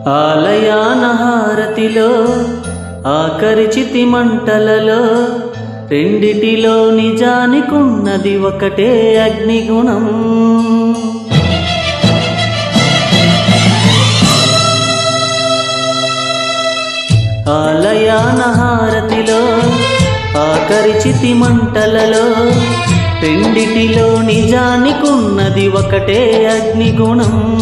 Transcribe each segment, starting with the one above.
ఆలయాన హారతిలో ఆఖరి చితి మంటలలో రెండిటిలో నిజానికున్నది ఒకటే అగ్నిగుణం. ఆలయాన హారతిలో ఆఖరి చితి మంటలలో రెండిటిలో నిజానికున్నది ఒకటే అగ్నిగుణం.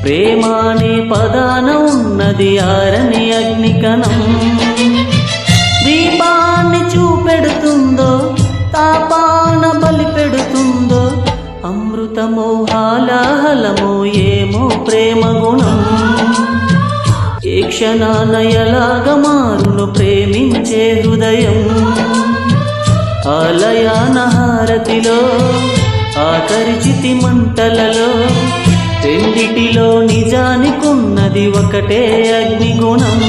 ప్రేమ అనే పదాన ఉన్నది ఆరని అగ్నికణం. దీపాన్ని చూపెడుతుందో తాపాన బలి పెడుతుందో అమృతమో హాలాహలమో ఏమో ప్రేమ గుణం. ఏ క్షణాన ఎలాగ మారును ప్రేమించే హృదయం. ఆలయాన హారతిలో ఆఖరి చితి మంటలలో రెండిటిలో నిజానికున్నది ఒకటే అగ్నిగుణం.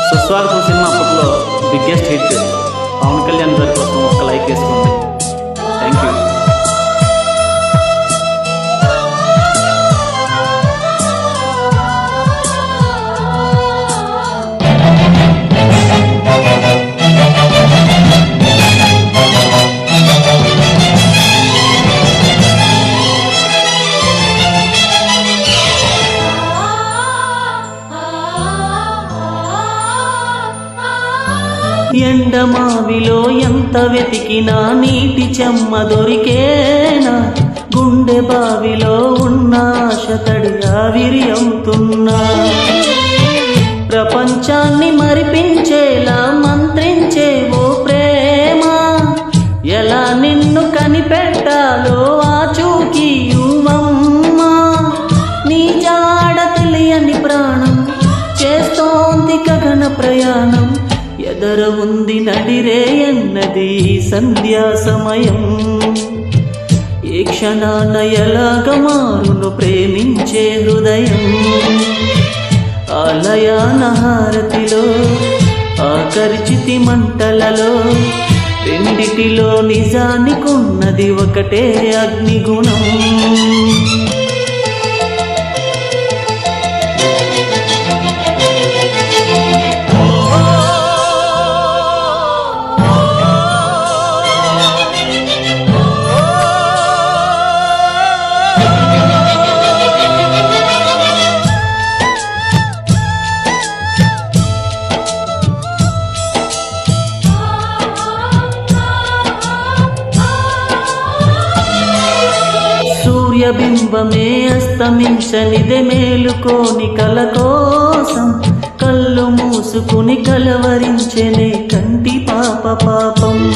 సుస్వాగతం సినిమా అప్పట్లో బిగ్గెస్ట్ హిట్. పవన్ కళ్యాణ్ గారి కోసం ఒక లైక్ వేసుకోండి. Thank you. ఎండమావిలో ఎంత వెతికినా నీటి చెమ్మ దొరికేనా. గుండె బావిలో ఉన్న ఆశ తడి ఆవిరి అవుతున్నా. ప్రపంచాన్ని మరిపించేలా మంత్రించే ఓ ప్రేమ. ఎలా నిన్ను కనిపెట్టాలో ఆచూకీ యువమ్మ. నీ జాడ తెలియని ప్రాణం చేస్తోంది గగన ప్రయాణం. ఎదర ఉంది నడిరే అన్నది సంధ్యా సమయం. ఏ క్షణాన ఎలాగ మారును ప్రేమించే హృదయం. ఆలయాన హారతిలో ఆఖరి చితి మంటలలో రెండిటిలో నిజానికున్నది ఒకటే అగ్నిగుణం. సూర్యబింబమే అస్తమించనిదే మేలుకోని కల కోసం. కళ్ళు మూసుకుని కలవరించెనే కంటి పాప పాపం.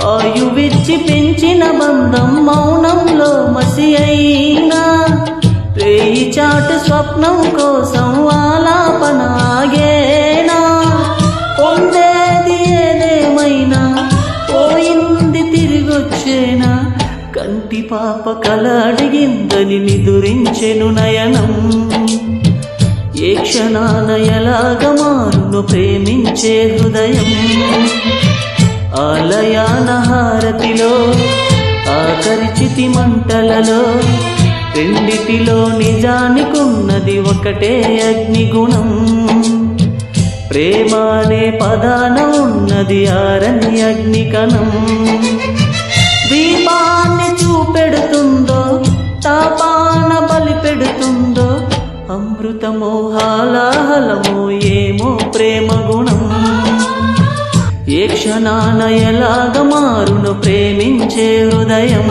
ఆయువిచ్చి పెంచిన బంధం మౌనంలో మసి అయినా. రేయి చాటు స్వప్నం కోసం ఆలాపన ఆగేనా. పొందేది ఏదేమైనా పోయింది తిరిగొచ్చేనా. కంటి పాప కల అడిగిందని నిదురించెను నయనం. ఏ క్షణాన ఎలాగ మారును ప్రేమించే హృదయం. ఆలయాన హారతిలో ఆఖరి చితి మంటలలో రెండిటిలో నిజానికున్నది ఒకటే అగ్నిగుణం. ప్రేమ అనే పదాన ఉన్నది ఆరని అగ్నికణం. దీపాన్ని చూపెడుతుందో తాపాన బలి పెడుతుందో అమృతమో హాలాహలమో ఏమో ప్రేమ గుణం. ఏ క్షణాన ఎలాగ మారును ప్రేమించే హృదయం.